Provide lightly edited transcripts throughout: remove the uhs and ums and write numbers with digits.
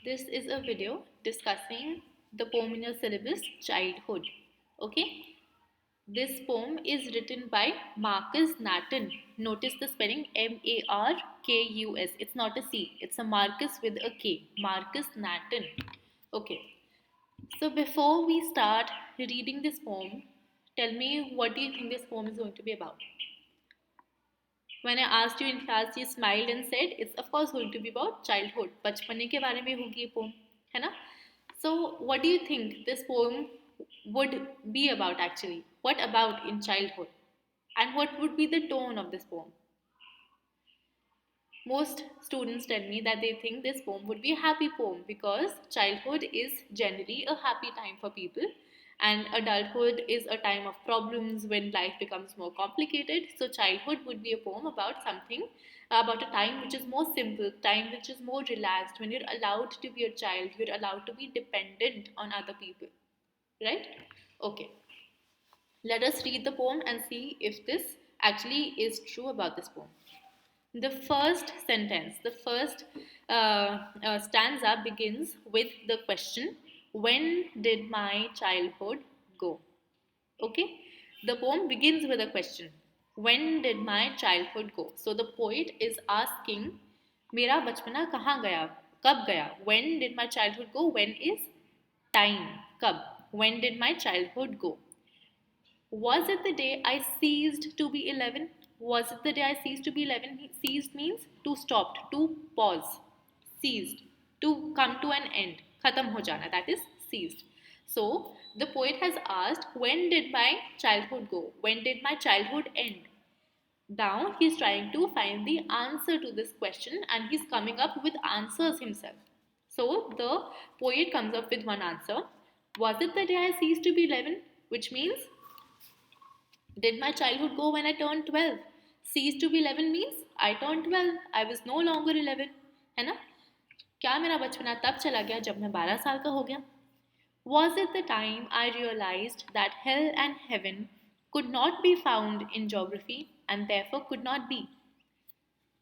This is a video discussing the poem in your syllabus, Childhood. Okay, this poem is written by Markus Natten. Notice the spelling Markus. It's not a C, it's a Marcus with a K. Markus Natten. Okay, so before we start reading this poem, tell me what do you think this poem is going to be about? When I asked you in class, you smiled and said, it's of course going to be about childhood. बचपने के बारे में होगी ये poem, है ना? So, what do you think this poem would be about actually? What about in childhood? And what would be the tone of this poem? Most students tell me that they think this poem would be a happy poem because childhood is generally a happy time for people and adulthood is a time of problems when life becomes more complicated. So childhood would be a poem about something, about a time which is more simple, time which is more relaxed, when you're allowed to be a child, you're allowed to be dependent on other people, right? Okay, let us read the poem and see if this actually is true about this poem. The first sentence, the first stanza begins with the question, when did my childhood go? Okay, the poem begins with a question, when did my childhood go? So the poet is asking, मेरा बचपना कहाँ गया, कब गया? When did my childhood go? When is time, कब? When did my childhood go? Was it the day I ceased to be 11? Was it the day I ceased to be 11? Ceased means to stop, to pause. Ceased, to come to an end. Khatam ho jana, that is ceased. So, the poet has asked, when did my childhood go? When did my childhood end? Now, he's trying to find the answer to this question and he's coming up with answers himself. So, the poet comes up with one answer. Was it the day I ceased to be 11? Which means, did my childhood go when I turned 12? Ceased to be 11 means I turned 12. I was no longer 11. है ना? क्या मेरा बचपना तब चला गया जब मैं 12 साल का हो गया? Was it the time I realized that hell and heaven could not be found in geography and therefore could not be?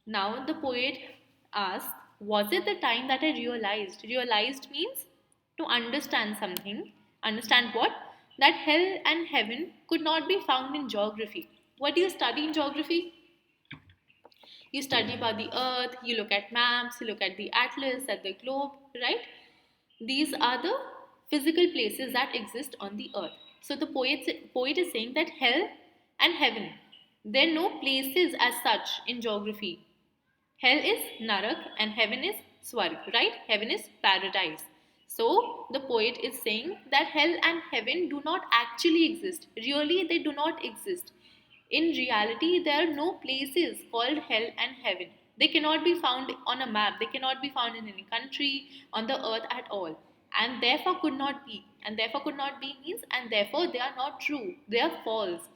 Now the poet asks, was it the time that I realized? Realized means to understand something. Understand what? That hell and heaven could not be found in geography. What do you study in geography? You study about the earth, you look at maps, you look at the atlas, at the globe, right? These are the physical places that exist on the earth. So the poet is saying that hell and heaven, there are no places as such in geography. Hell is Narak and heaven is Swarg, right? Heaven is paradise. So the poet is saying that hell and heaven do not actually exist. Really, they do not exist. In reality, there are no places called hell and heaven. They cannot be found on a map. They cannot be found in any country on the earth at all. And therefore could not be. And therefore could not be means and therefore they are not true. They are false.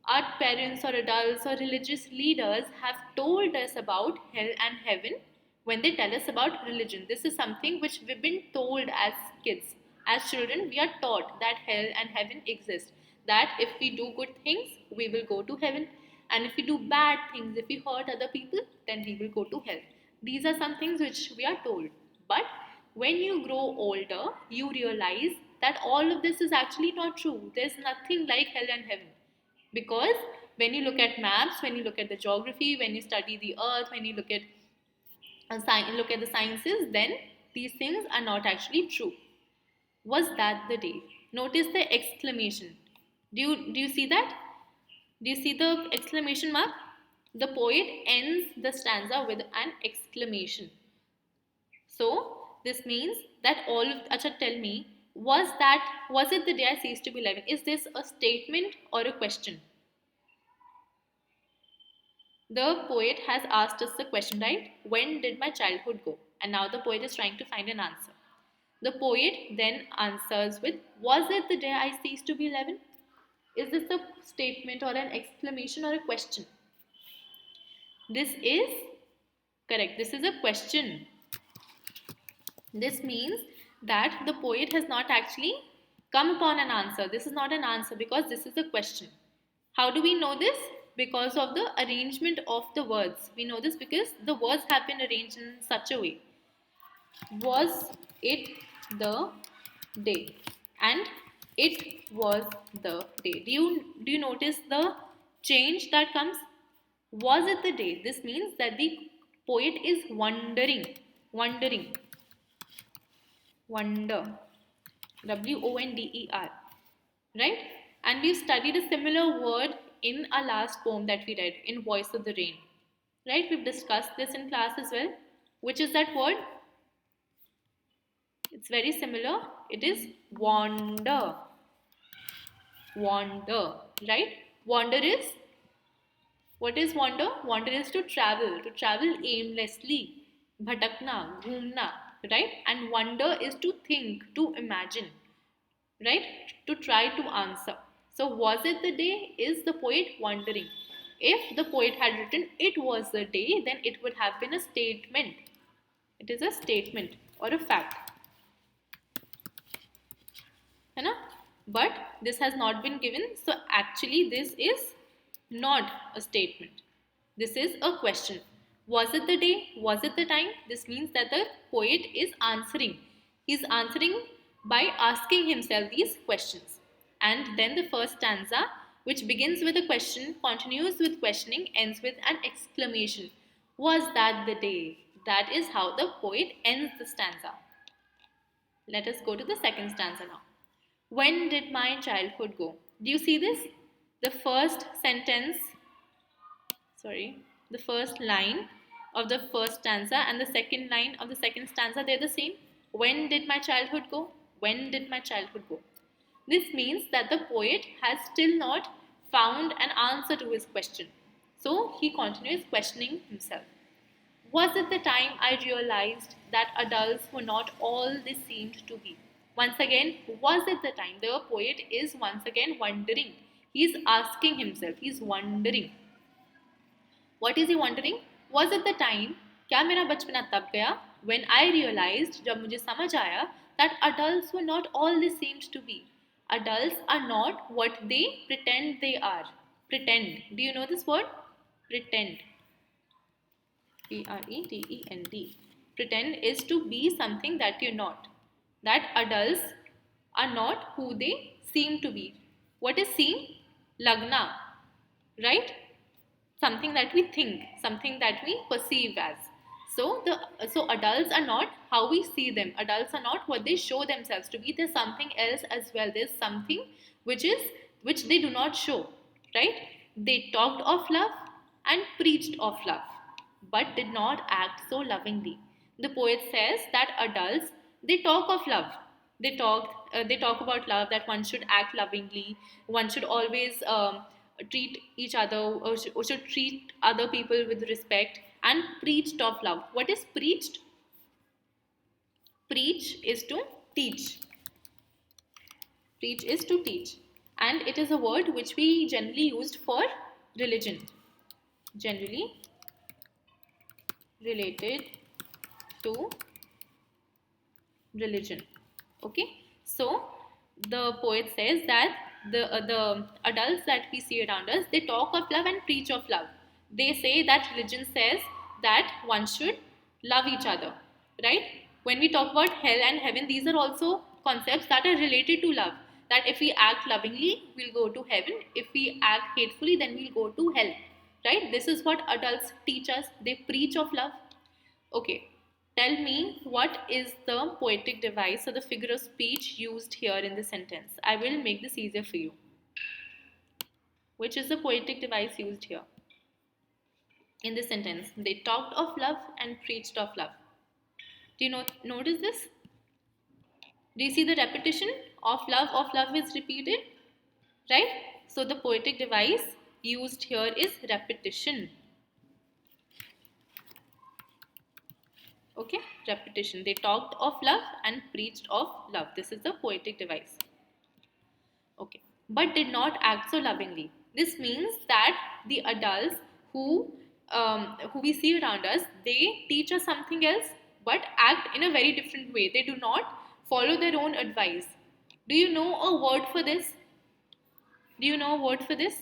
Our parents or adults or religious leaders have told us about hell and heaven when they tell us about religion. This is something which we've been told as kids. As children, we are taught that hell and heaven exist. That if we do good things, we will go to heaven. And if we do bad things, if we hurt other people, then we will go to hell. These are some things which we are told. But when you grow older, you realize that all of this is actually not true. There's nothing like hell and heaven. Because when you look at maps, when you look at the geography, when you study the earth, when you look at the sciences, then these things are not actually true. Was that the day? Notice the exclamation. Do you see that? Do you see the exclamation mark? The poet ends the stanza with an exclamation. So this means that all of Acha, tell me, was it the day I ceased to be 11? Is this a statement or a question? The poet has asked us the question, right? When did my childhood go? And now the poet is trying to find an answer. The poet then answers with, was it the day I ceased to be 11? Is this a statement or an exclamation or a question? This is correct. This is a question. This means that the poet has not actually come upon an answer. This is not an answer because this is a question. How do we know this? Because of the arrangement of the words. We know this because the words have been arranged in such a way. Was it the day? And it was the day. Do you notice the change that comes? Was it the day? This means that the poet is wondering, wonder, WONDER, right? And we've studied a similar word in our last poem that we read in Voice of the Rain, right? We've discussed this in class as well. Which is that word? It's very similar. It is wander. Wander, right? Wander is, what is wander? Wander is to travel aimlessly. Bhatakna, ghumna, right? And wonder is to think, to imagine, right? To try to answer. So, was it the day? Is the poet wondering? If the poet had written it was the day, then it would have been a statement. It is a statement or a fact. है ना? But this has not been given, so actually this is not a statement. This is a question. Was it the day? Was it the time? This means that the poet is answering. He is answering by asking himself these questions. And then the first stanza, which begins with a question, continues with questioning, ends with an exclamation. Was that the day? That is how the poet ends the stanza. Let us go to the second stanza now. When did my childhood go? Do you see this? The first sentence, the first line of the first stanza and the second line of the second stanza, they're the same. When did my childhood go? When did my childhood go? This means that the poet has still not found an answer to his question. So he continues questioning himself. Was it the time I realized that adults were not all they seemed to be? Once again, was it the time? The poet is once again wondering. He is asking himself, he is wondering. What is he wondering? Was it the time? क्या मेरा बचपना तब गया? When I realized, जब मुझे समझ आया, that adults were not all they seemed to be. Adults are not what they pretend they are. Pretend. Do you know this word? Pretend. Pretend. Pretend is to be something that you're not. That adults are not who they seem to be. What is seem? Lagna, right? Something that we think, something that we perceive as. So adults are not how we see them. Adults are not what they show themselves to be. There's something else as well. There's something which they do not show, right? They talked of love and preached of love, but did not act so lovingly. The poet says that adults, they talk of love. They talk about love, that one should act lovingly. One should always treat each other, or should treat other people with respect, and preached of love. What is preached? Preach is to teach. Preach is to teach. And it is a word which we generally used for religion. Generally related to religion. Okay, so the poet says that the adults that we see around us, they talk of love and preach of love. They say that religion says that one should love each other, right? When we talk about hell and heaven, these are also concepts that are related to love. That if we act lovingly, we'll go to heaven. If we act hatefully, then we'll go to hell, right? This is what adults teach us. They preach of love. Okay, tell me, what is the poetic device or the figure of speech used here in the sentence? I will make this easier for you. Which is the poetic device used here in this sentence? They talked of love and preached of love. Do you notice this? Do you see the repetition of love? Of love is repeated, right? So the poetic device used here is repetition. Okay, repetition. They talked of love and preached of love. This is the poetic device. Okay, but did not act so lovingly. This means that the adults who we see around us, they teach us something else, but act in a very different way. They do not follow their own advice. Do you know a word for this? Do you know a word for this?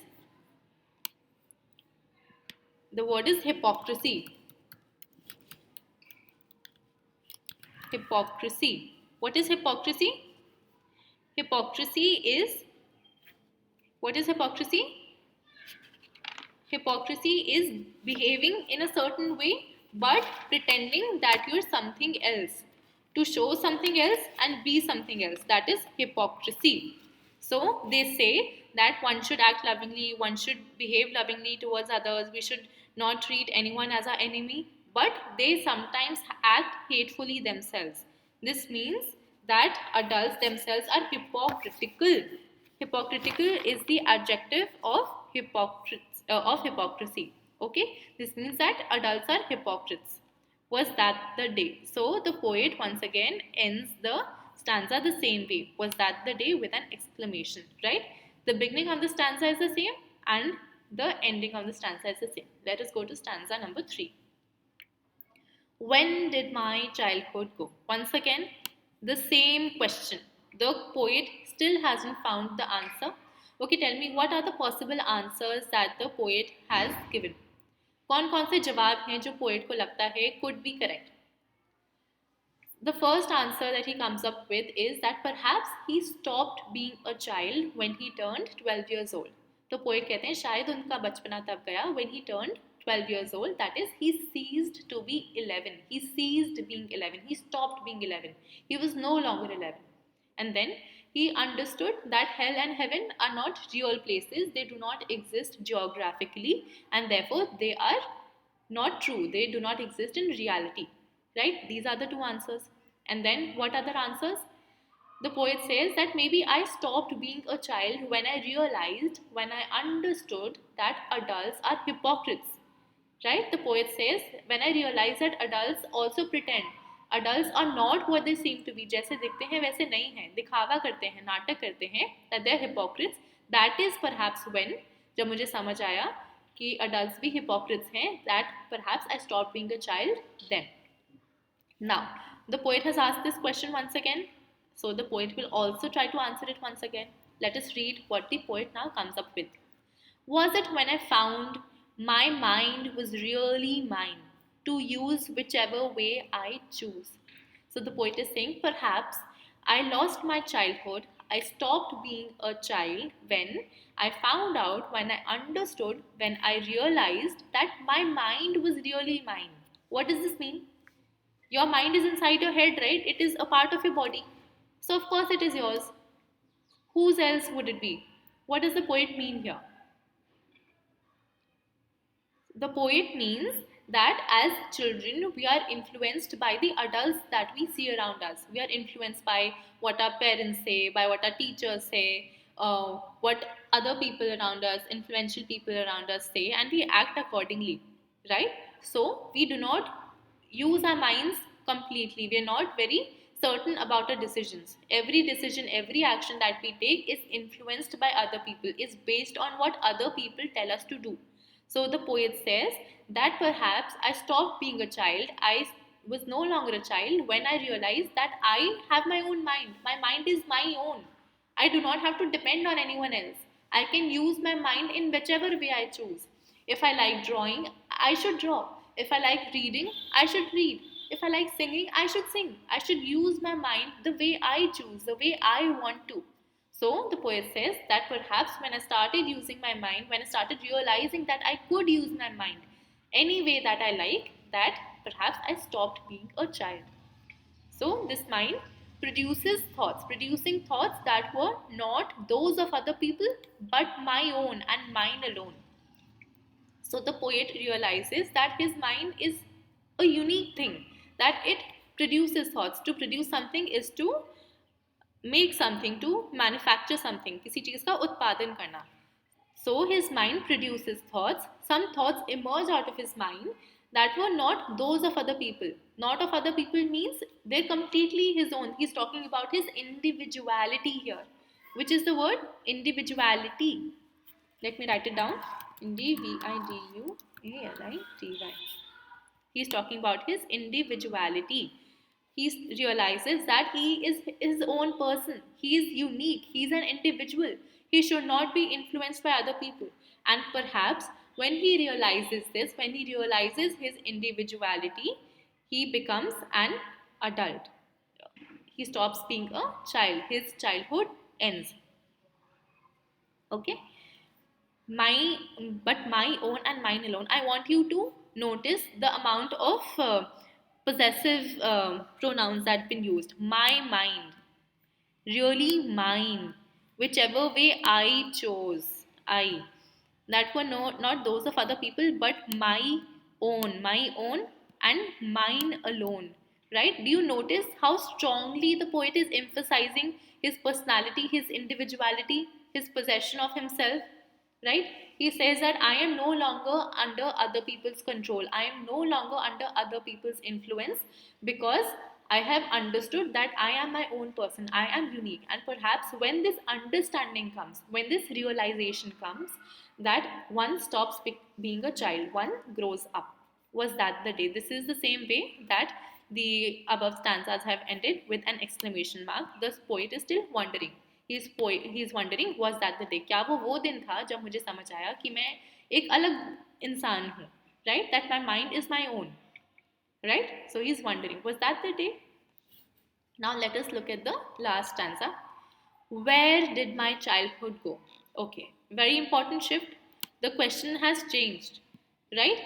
The word is hypocrisy. hypocrisy. What is hypocrisy? Hypocrisy is, what is hypocrisy? Hypocrisy is behaving in a certain way but pretending that you're something else, to show something else and be something else. That is hypocrisy. So they say that one should act lovingly, one should behave lovingly towards others, we should not treat anyone as our enemy, but they sometimes act hatefully themselves. This means that adults themselves are hypocritical. Hypocritical is the adjective of hypocrisy. Okay, this means that adults are hypocrites. Was that the day? So the poet once again ends the stanza the same way. Was that the day, with an exclamation, right? The beginning of the stanza is the same and the ending of the stanza is the same. Let us go to stanza number 3. When did my childhood go? Once again, the same question. The poet still hasn't found the answer. Okay, tell me, what are the possible answers that the poet has given? कौन कौन से जवाब हैं जो poet को लगता है could be correct? The first answer that he comes up with is that perhaps he stopped being a child when he turned 12 years old. तो पोएट कहते हैं शायद उनका बचपना तब गया when he turned 12 years old, that is, he ceased to be 11. He ceased being 11. He stopped being 11. He was no longer 11. And then he understood that hell and heaven are not real places. They do not exist geographically and therefore they are not true. They do not exist in reality. Right? These are the two answers. And then what other answers? The poet says that maybe I stopped being a child when I realized, when I understood that adults are hypocrites. Right? The poet says, when I realized that adults also pretend. Adults are not what they seem to be. जैसे दिखते हैं वैसे नहीं हैं. दिखावा करते हैं, नाटक करते हैं. That they are hypocrites. That is perhaps when, जब मुझे समझ आया कि adults भी hypocrites हैं, that perhaps I stopped being a child then. Now, the poet has asked this question once again. So the poet will also try to answer it once again. Let us read what the poet now comes up with. Was it when I found my mind was really mine, to use whichever way I choose? So the poet is saying, perhaps I lost my childhood. I stopped being a child when I found out, when I understood, when I realized that my mind was really mine. What does this mean? Your mind is inside your head, right? It is a part of your body. So of course it is yours. Whose else would it be? What does the poet mean here? The poet means that as children, we are influenced by the adults that we see around us. We are influenced by what our parents say, by what our teachers say, what other people around us, influential people around us say, and we act accordingly, right? So we do not use our minds completely. We are not very certain about our decisions. Every decision, every action that we take is influenced by other people, is based on what other people tell us to do. So the poet says that perhaps I stopped being a child. I was no longer a child when I realized that I have my own mind. My mind is my own. I do not have to depend on anyone else. I can use my mind in whichever way I choose. If I like drawing, I should draw. If I like reading, I should read. If I like singing, I should sing. I should use my mind the way I choose, the way I want to. So the poet says that perhaps when I started using my mind, when I started realizing that I could use my mind any way that I like, that perhaps I stopped being a child. So this mind produces thoughts, producing thoughts that were not those of other people but my own and mine alone. So the poet realizes that his mind is a unique thing, that it produces thoughts. To produce something is to make something, to manufacture something, किसी चीज़ का उत्पादन करना. So his mind produces thoughts. Some thoughts emerge out of his mind that were not those of other people. Not of other people means they're completely his own. He's talking about his individuality here. Which is the word? Individuality. Let me write it down. Individuality. He's talking about his individuality. He realizes that he is his own person. He is unique. He is an individual. He should not be influenced by other people. And perhaps when he realizes this, when he realizes his individuality, he becomes an adult. He stops being a child. His childhood ends. Okay. My, but my own and mine alone. I want you to notice the amount of possessive pronouns that have been used. My, mine, really mine, whichever way I chose, I. That were not those of other people, but my own, and mine alone. Right? Do you notice how strongly the poet is emphasizing his personality, his individuality, his possession of himself? Right? He says that I am no longer under other people's control, I am no longer under other people's influence, because I have understood that I am my own person, I am unique. And perhaps when this understanding comes, when this realization comes, that one stops being a child, one grows up. Was that the day? This is the same way that the above stanzas have ended with an exclamation mark. The poet is still wondering. He is wondering, was that the day? क्या वो दिन था जब मुझे समझ आया कि मैं एक अलग इंसान हूँ, right? That my mind is my own, right? So he is wondering, was that the day? Now let us look at the last stanza. Where did my childhood go? Okay, very important shift. The question has changed, right?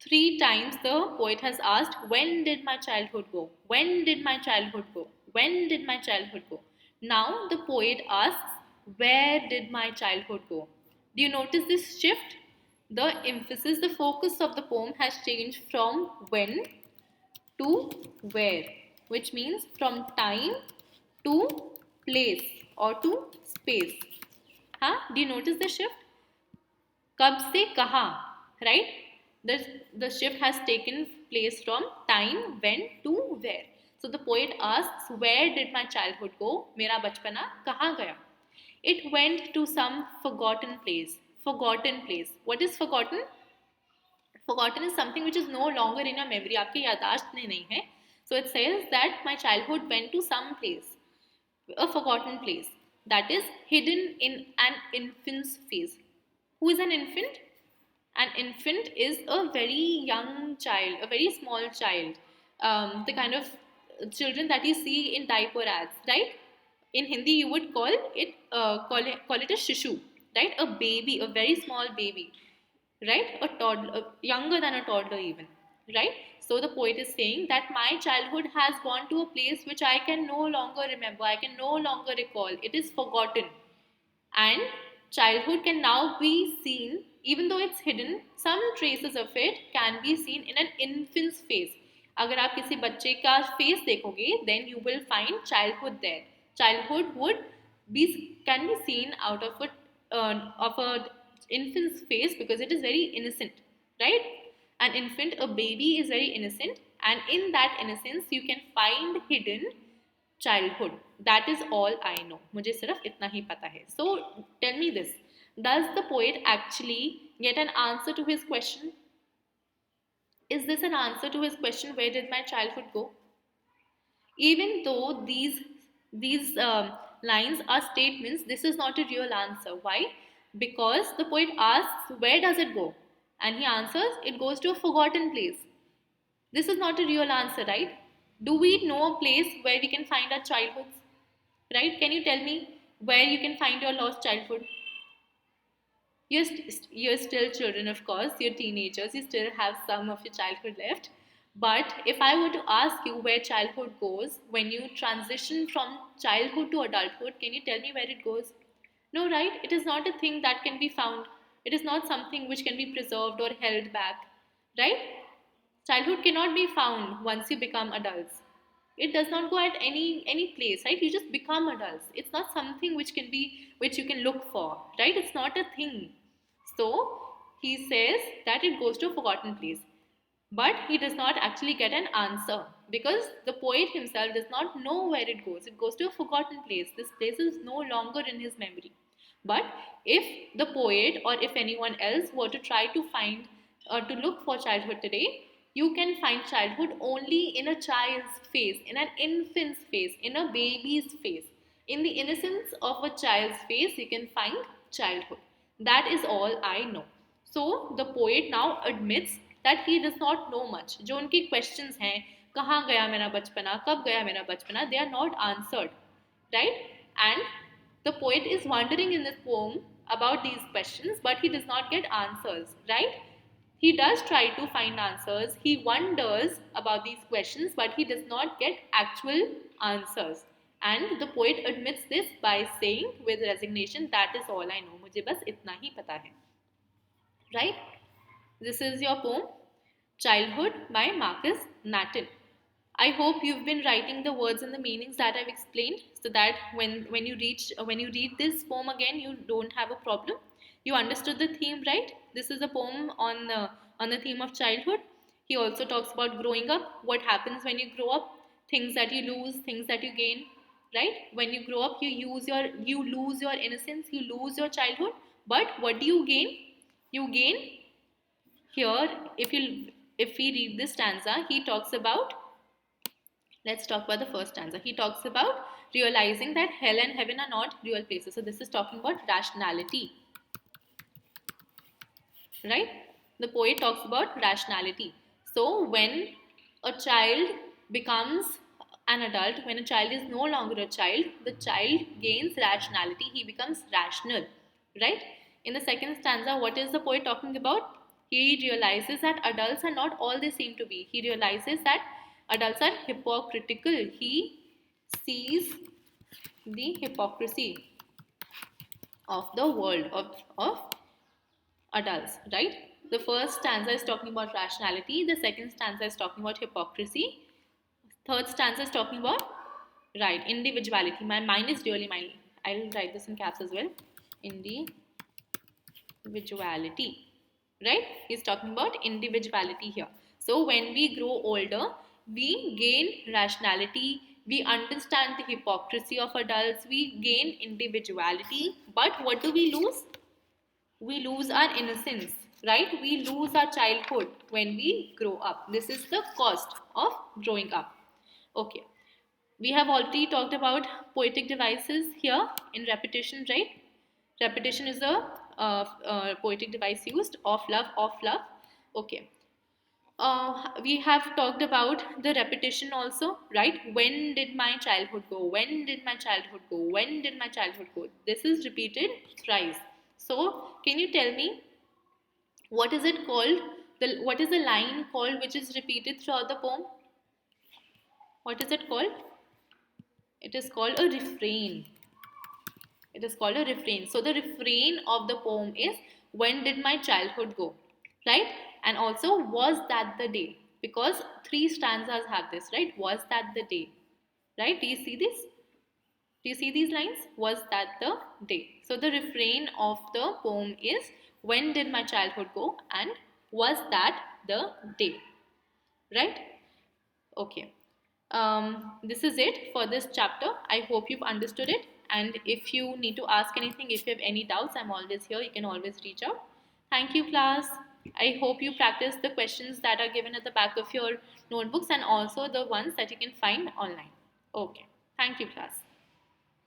3 times the poet has asked, when did my childhood go? When did my childhood go? When did my childhood go? Now the poet asks, where did my childhood go? Do you notice this shift? The emphasis, the focus of the poem has changed from when to where, which means from time to place or to space. Huh? Do you notice the shift? कब से कहाँ, right? The shift has taken place from time, when to where. So the poet asks, where did my childhood go? मेरा बचपना कहाँ गया? It went to some forgotten place. Forgotten place. What is forgotten? Forgotten is something which is no longer in your memory. आपके याददाश्त में नहीं है. So it says that my childhood went to some place, a forgotten place that is hidden in an infant's face. Who is an infant? An infant is a very young child, a very small child, the kind of children that you see in diaper ads, right? In Hindi, you would call it a shishu, right? A baby, a very small baby, right? A toddler, younger than a toddler even, right? So the poet is saying that my childhood has gone to a place which I can no longer remember, I can no longer recall. It is forgotten. And childhood can now be seen, even though it's hidden, some traces of it can be seen in an infant's face. अगर आप किसी बच्चे का face देखोगे, then you will find childhood there. Childhood can be seen out of a infant's face, because it is very innocent, right? An infant, a baby, is very innocent, and in that innocence you can find hidden childhood. That is all I know. मुझे सिर्फ इतना ही पता है. So tell me this. Does the poet actually get an answer to his question? Is this an answer to his question, where did my childhood go? Even though these lines are statements, this is not a real answer. Why? Because the poet asks, where does it go? And he answers, it goes to a forgotten place. This is not a real answer, right? Do we know a place where we can find our childhoods? Right? Can you tell me where you can find your lost childhood? You're still children, of course. You're teenagers. You still have some of your childhood left. But if I were to ask you where childhood goes, when you transition from childhood to adulthood, can you tell me where it goes? No, right? It is not a thing that can be found. It is not something which can be preserved or held back, right? Childhood cannot be found once you become adults. It does not go at any place, right? You just become adults. It's not something which you can look for, right? It's not a thing. So he says that it goes to a forgotten place, but he does not actually get an answer, because the poet himself does not know where it goes. It goes to a forgotten place. This place is no longer in his memory. But if the poet, or if anyone else, were to try to find or to look for childhood today, you can find childhood only in a child's face, in an infant's face, in a baby's face. In the innocence of a child's face, you can find childhood. That is all I know. So the poet now admits that he does not know much. जो उनके questions हैं, कहाँ गया मेरा बचपना, कब गया मेरा बचपना, they are not answered, right? And the poet is wondering in this poem about these questions, but he does not get answers, right? He does try to find answers, he wonders about these questions, but he does not get actual answers. And the poet admits this by saying with resignation, that is all I know, मुझे बस इतना ही पता है, right? This is your poem, Childhood by Markus Natten. I hope you've been writing the words and the meanings that I've explained, so that when you read this poem again, you don't have a problem. You understood the theme, right? This is a poem on the theme of childhood. He also talks about growing up, what happens when you grow up, things that you lose, things that you gain, right? When you grow up, you lose your innocence, you lose your childhood, but what do you gain? You gain here, if we read this stanza, he talks about, let's talk about the first stanza. He talks about realizing that hell and heaven are not real places. So this is talking about rationality, right? The poet talks about rationality. So when a child becomes an adult, when a child is no longer a child, the child gains rationality, he becomes rational, right? In the second stanza, what is the poet talking about? He realizes that adults are not all they seem to be. He realizes that adults are hypocritical. He sees the hypocrisy of the world of adults, right? The first stanza is talking about rationality, the second stanza is talking about hypocrisy, third stanza is talking about, right, individuality. My mind is really mine. I'll write this in caps as well. Individuality, right? He's talking about individuality here. So when we grow older, we gain rationality, we understand the hypocrisy of adults, we gain individuality, but what do we lose? We lose our innocence, right? We lose our childhood when we grow up. This is the cost of growing up. Okay, we have already talked about poetic devices here in repetition, right? Repetition is a poetic device used, of love. Okay, we have talked about the repetition also, right? When did my childhood go? When did my childhood go? When did my childhood go? This is repeated thrice. So, can you tell me what is it called? What is the line called which is repeated throughout the poem? What is it called? It is called a refrain. It is called a refrain. So, the refrain of the poem is, when did my childhood go? Right? And also, was that the day? Because three stanzas have this, right? Was that the day? Right? Do you see this? Do you see these lines? Was that the day? So the refrain of the poem is, when did my childhood go? And was that the day? Right? Okay. This is it for this chapter. I hope you've understood it. And if you need to ask anything, if you have any doubts, I'm always here. You can always reach out. Thank you, class. I hope you practice the questions that are given at the back of your notebooks, and also the ones that you can find online. Okay. Thank you, class.